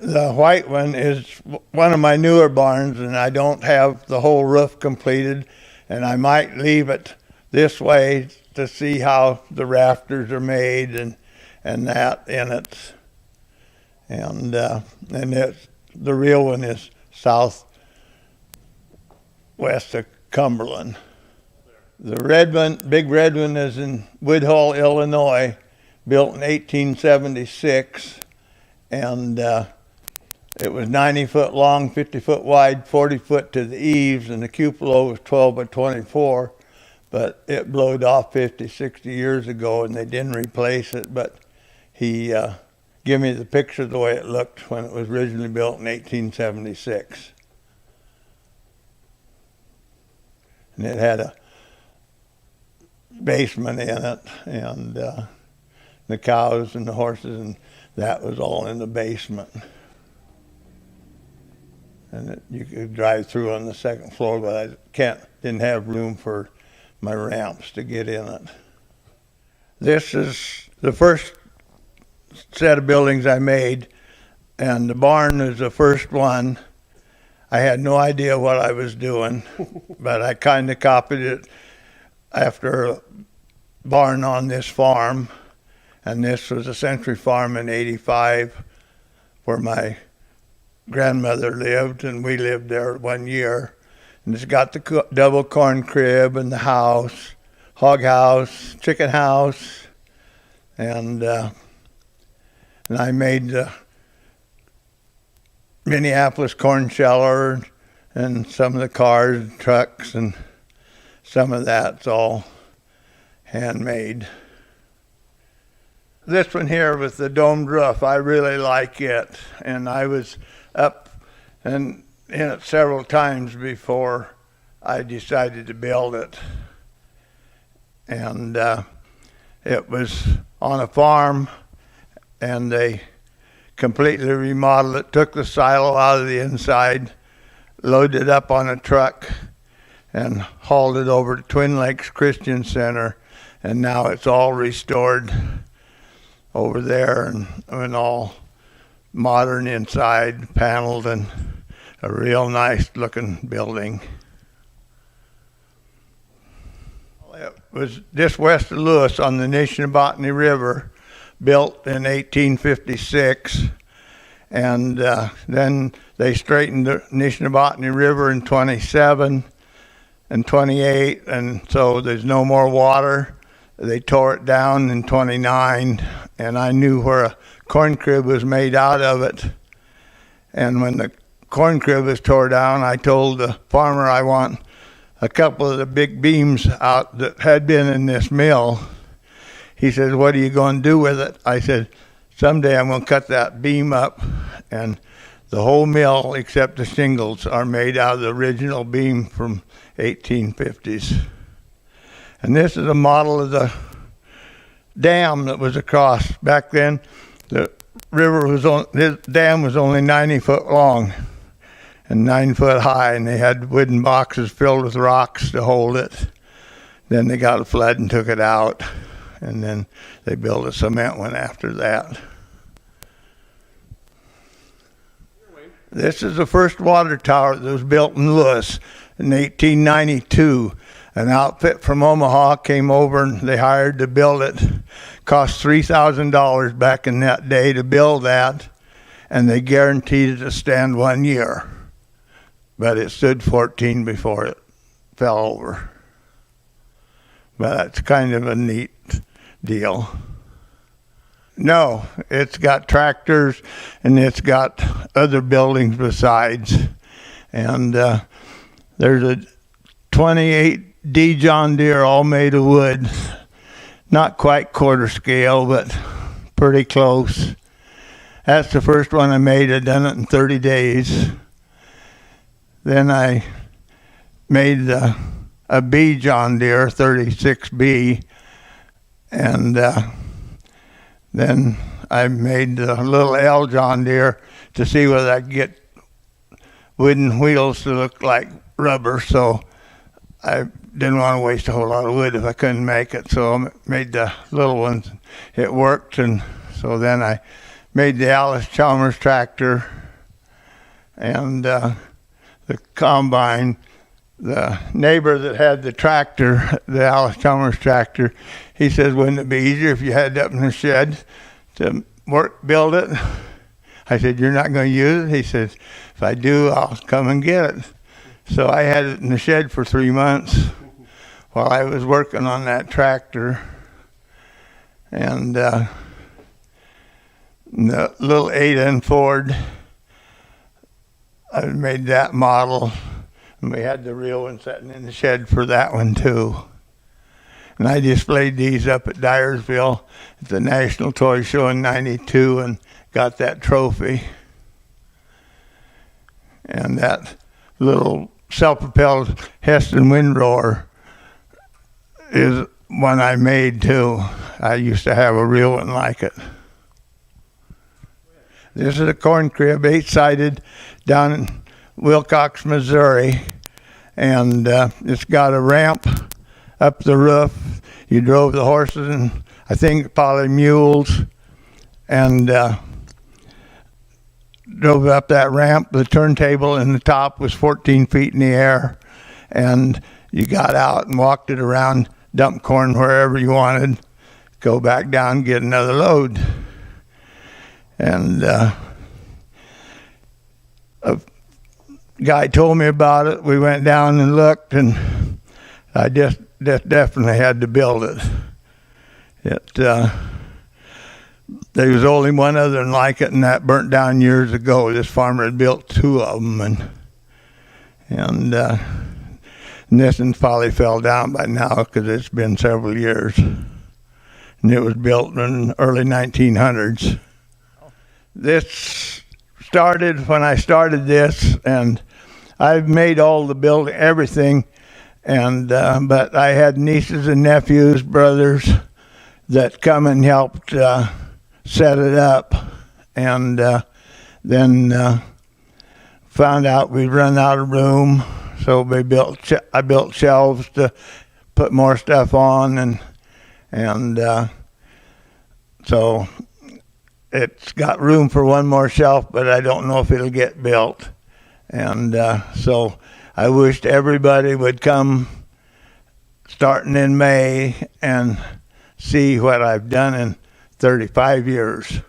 The white one is one of my newer barns, and I don't have the whole roof completed, and I might leave it this way to see how the rafters are made and that in it. And the real one is southwest of Cumberland. The red one, big red one, is in Woodhull, Illinois, built in 1876, and it was 90 foot long, 50 foot wide, 40 foot to the eaves, and the cupola was 12 by 24, but it blowed off 50, 60 years ago, and they didn't replace it, but he gave me the picture of the way it looked when it was originally built in 1876. And it had a basement in it, and the cows and the horses, and that was all in the basement. And you could drive through on the second floor, but I didn't have room for my ramps to get in it. This is the first set of buildings I made, and the barn is the first one. I had no idea what I was doing, but I kind of copied it after a barn on this farm, and this was a Century Farm in '85 where my grandmother lived, and we lived there 1 year. And it's got the double corn crib and the house, hog house, chicken house, and I made the Minneapolis corn sheller and some of the cars and trucks, and some of that's all handmade. This one here with the domed roof, I really like it, and I was up and in it several times before I decided to build it. And it was on a farm, and they completely remodeled it, took the silo out of the inside, loaded it up on a truck, and hauled it over to Twin Lakes Christian Center, and now it's all restored over there and all modern inside, paneled, and a real nice looking building. It was just west of Lewis on the Nishnabotany River, built in 1856, and then they straightened the Nishnabotany River in 27 and 28, and so there's no more water. They tore it down in 29, and I knew where a corn crib was made out of it. And when the corn crib was tore down, I told the farmer I want a couple of the big beams out that had been in this mill. He says, "What are you going to do with it?" I said, "Someday I'm going to cut that beam up." And the whole mill, except the shingles, are made out of the original beam from 1850s. And this is a model of the dam that was across. Back then, the this dam was only 90 foot long and 9 foot high, and they had wooden boxes filled with rocks to hold it. Then they got a flood and took it out, and then they built a cement one after that. This is the first water tower that was built in Lewis in 1892. An outfit from Omaha came over and they hired to build it. Cost $3,000 back in that day to build that, and they guaranteed it to stand 1 year. But it stood 14 before it fell over. But that's kind of a neat deal. No, it's got tractors and it's got other buildings besides. And there's a 28D John Deere, all made of wood. Not quite quarter scale, but pretty close. That's the first one I made. I'd done it in 30 days. Then I made a B John Deere, 36B, and then I made the little L John Deere to see whether I could get wooden wheels to look like rubber, so I didn't want to waste a whole lot of wood if I couldn't make it, so I made the little ones. It worked, and so then I made the Allis-Chalmers tractor and the combine. The neighbor that had the tractor, the Allis-Chalmers tractor, he says, wouldn't it be easier if you had it up in the shed to build it? I said, you're not going to use it? He says, if I do, I'll come and get it. So I had it in the shed for 3 months while I was working on that tractor. And the little 8N Ford, I made that model. And we had the real one sitting in the shed for that one too. And I displayed these up at Dyersville at the National Toy Show in '92 and got that trophy. And that little self-propelled Heston windrower is one I made too. I used to have a real one like it. This is a corn crib, 8-sided, down in Wilcox, Missouri, and it's got a ramp up the roof. You drove the horses and I think probably mules, and drove up that ramp. The turntable in the top was 14 feet in the air, and you got out and walked it around, dump corn wherever you wanted, go back down, get another load. And a guy told me about it. We went down and looked, and I just definitely had to build it. There was only one other one like it, and that burnt down years ago. This farmer had built 2 of them, and this one probably fell down by now because it's been several years. And it was built in the early 1900s. This started when I started this, and I've made all the building, everything, and but I had nieces and nephews, brothers that come and helped set it up, and then found out we'd run out of room, so I built shelves to put more stuff on, and so it's got room for one more shelf, but I don't know if it'll get built. And so I wished everybody would come starting in May and see what I've done in 35 years.